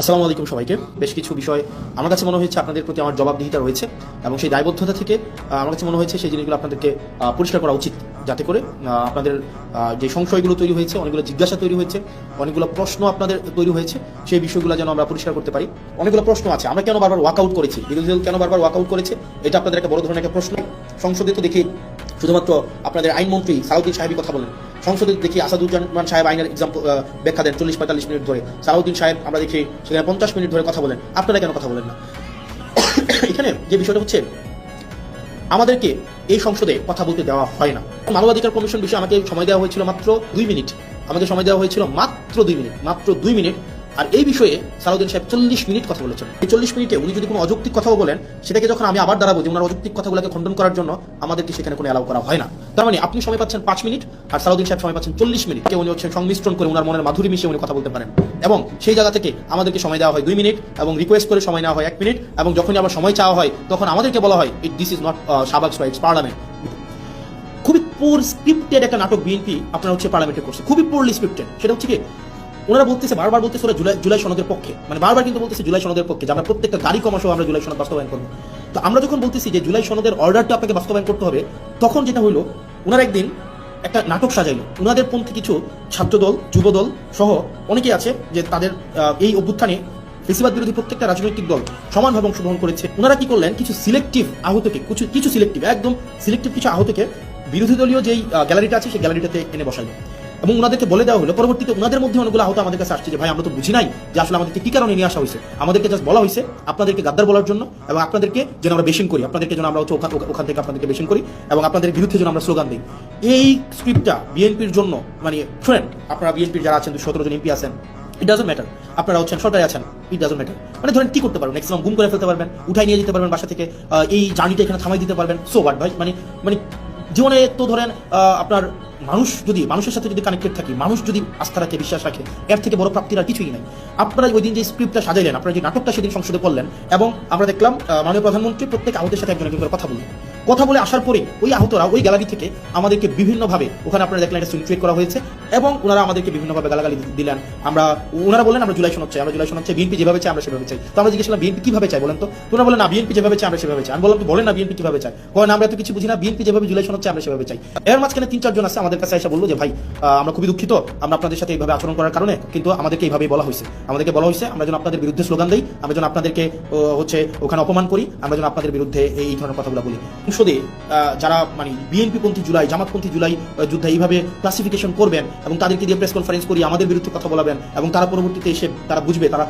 আসসালামু আলাইকুম সবাইকে। বেশ কিছু বিষয় আমার কাছে মনে হয়েছে আপনাদের প্রতি আমার জবাবদিহিতা রয়েছে এবং সেই দায়বদ্ধতা থেকে আমার কাছে মনে হয়েছে সেই জিনিসগুলো আপনাদেরকে পরিষ্কার করা উচিত, যাতে করে আপনাদের যে সংশয়গুলো তৈরি হয়েছে, অনেকগুলো জিজ্ঞাসা তৈরি হয়েছে, অনেকগুলো প্রশ্ন আপনাদের তৈরি হয়েছে, সেই বিষয়গুলো যেন আমরা পরিষ্কার করতে পারি। অনেকগুলো প্রশ্ন আছে, আমরা কেন বারবার ওয়াকআউট করেছি, বিরোধী দল কেন বারবার ওয়াকআউট করেছে, এটা আপনাদের একটা বড় ধরনের একটা প্রশ্ন। সংসদে তো দেখি শুধুমাত্র আপনাদের আইনমন্ত্রী সালাউদ্দিন সাহেবই কথা বলেন, সংসদে দেখি আসাদুজ্জামান সাহেব আইনের এক্সাম্পল ব্যাখ্যা দেন 40-45 মিনিট ধরে, সালাউদ্দিন সাহেব আমরা দেখি সেখানে 50 মিনিট ধরে কথা বলেন। আপনারা কেন কথা বলেন না? এখানে যে বিষয়টা হচ্ছে, আমাদেরকে এই সংসদে কথা বলতে দেওয়া হয় না। মানবাধিকার কমিশন বিষয়ে আমাকে সময় দেওয়া হয়েছিল মাত্র 2 মিনিট, আমাকে সময় দেওয়া হয়েছিল মাত্র 2 মিনিট। আর এই বিষয়ে সালাউদ্দিন সাহেব 40 মিনিট কথা বলেছেন। এই 40 মিনিটে উনি যদি কোনো অযৌক্তিক কথাও বলেন, সেটাকে যখন আমি আবার দাঁড়াবো যে ওনার অযৌক্তিক কথাগুলোকে খণ্ডন করার জন্য, আমাদেরকে সেখানে কোনো অ্যালাউ করা হয় না। তার মানে আপনি সময় পাচ্ছেন 5 মিনিট আর সালাউদ্দিন সাহেব সময় পাচ্ছেন 40 মিনিট। উনি হচ্ছেন সংমিশ্রণ করে ওনার মনের মাধুরী মিশিয়ে উনি কথা বলতে পারেন, এবং সেই জায়গা থেকে আমাদেরকে সময় দেওয়া হয় 2 মিনিট এবং রিকোয়েস্ট করে সময় নেওয়া হয় 1 মিনিট, এবং যখনই আবার সময় চাওয়া হয় তখন আমাদেরকে বলা হয় this is not Shahbag rights parliament. খুবই পোর স্ক্রিপ্টেড একটা নাটক বিএনপি আপনারা হচ্ছে পার্লামেন্টে করছে, খুবই পোরলি স্ক্রিপ্টেড। সেটা হচ্ছে কি, ওনারা বলতেছে, বারবার বলতেছে ওরা জুলাই সনদের পক্ষে, মানে বারবার কিন্তু বলতেছে জুলাই সনদের পক্ষে, যে আমরা প্রত্যেকটা গাড়ি কমা সহ আমরা জুলাই সনদ বাস্তবায়ন করবো। তো আমরা যখন বলতেছি যে জুলাই সনদের অর্ডারটা আপনাকে বাস্তবায়ন করতে হবে, তখন যেটা হইলো, ওনারা একদিন একটা নাটক সাজাইলো। ওনাদের পন্থী কিছু ছাত্রদল, যুবদল সহ অনেকেই আছে যে তাদের এই অভ্যুত্থানে ফেসিবাদ বিরোধী প্রত্যেকটা রাজনৈতিক দল সমানভাবে অংশগ্রহণ করেছে। ওনারা কি করলেন, কিছু সিলেক্টিভ আহতকে, কিছু সিলেক্টিভ, একদম সিলেক্টিভ কিছু আহতকে বিরোধী দলীয় যেই গ্যালারিটা আছে সেই গ্যালারিটাতে এনে বসাইলো, এবং ওনাদেরকে বলে দেওয়া হলো, পরবর্তীতে ওনাদের মধ্যে অনেকগুলো আহত আমাদের কাছে আসছে যে ভাই আমরা তো বুঝি নাই যে আসলে আমাদেরকে কি কারণে নিয়ে আসা হয়েছে, আমাদেরকে জাস্ট বলা হয়েছে আপনাদেরকে গাদ্দার বলার জন্য, এবং আপনাদেরকে যেন আমরা বেশিং করি, আপনাদেরকে যেন আমরা ওখান থেকে আপনাদেরকে বেশিং করি, এবং আপনাদের বিরুদ্ধে যেন আমরা স্লোগান দিই। এই স্ক্রিপ্টটা বিএনপির জন্য, মানে শোনেন, আপনারা বিএনপির যারা আছেন 17 জন এমপি আছেন, ইট ডাজন্ট ম্যাটার, আপনারা হচ্ছেন সরকারে আছেন, ইট ডাজন্ট ম্যাটার। মানে ধরেন কি করতে পারবেন, ম্যাক্সিমাম গুম করে ফেলতে পারবেন, উঠাই নিয়ে যেতে পারবেন বাসা থেকে, এই জার্নিটা এখানে থামাই দিতে পারবেন, সো হোয়াট ভাই। মানে জীবনে তো ধরেন আপনার মানুষের সাথে যদি কানেক্টেড থাকি, মানুষ যদি আস্থা রাখে, বিশ্বাস রাখে, এর থেকে বড় প্রাপ্তির আর কিছুই নাই। আপনারা ওই দিন যে স্ক্রিপ্টটা সাজাইলেন, আপনারা যে নাটকটা সেদিন সংসদে করলেন, এবং আমরা দেখলাম মাননীয় প্রধানমন্ত্রী প্রত্যেক আহতের সাথে একজন করে কথা বলে আসার পরে ওই আহতরা ওই গ্যালারি থেকে আমাদেরকে বিভিন্নভাবে, ওখানে আপনারা দেখলেন একটা সিন ক্রিয়েট করা হয়েছে, এবং ওনারা আমাদেরকে বিভিন্নভাবে গালাগালি দিলেন। ওনারা বললেন আমরা জুলাই সনদ চাই, বিএনপি যেভাবে চাই আমরা সেভাবে চাই। তো আমরা জিজ্ঞেস করলাম বিএনপি কিভাবে চাই বলেন তো? ওনারা বলেন না, বিএনপি যেভাবে চাই আমরা সেভাবে চাই। আমি বললাম বলেন না বিএনপি কিভাবে চাই? না আমরা এত কিছু বুঝি না, বিএনপি যেভাবে জুলাই সনদ চাই আমরা সেভাবে চাই। এর মাঝখানে 3-4 জন আছে আমাদের কাছে এসে বললো যে ভাই আমরা খুবই দুঃখিত, আমরা আপনাদের সাথে এইভাবে আচরণ করার কারণে, কিন্তু আমাদেরকে এইভাবেই বলা হয়েছে, আমরা যেন আপনাদের বিরুদ্ধে স্লোগান দিই, আমরা যেন আপনাদেরকে হচ্ছে ওখানে অপমান করি, আমরা যেন আপনাদের বিরুদ্ধে এই ধরনের কথাগুলো বলি। সংসদে যারা মানে বিএনপি পন্থী জুলাই, জামাতপন্থী জুলাই যুদ্ধে এইভাবে ক্লাসিফিকেশন করবেন এবং তাদেরকে দিয়ে প্রেস কনফারেন্স করি আমাদের বিরুদ্ধে কথা বলাবেন, এবং তারা পরবর্তীতে এসে তারা বুঝবে, তারা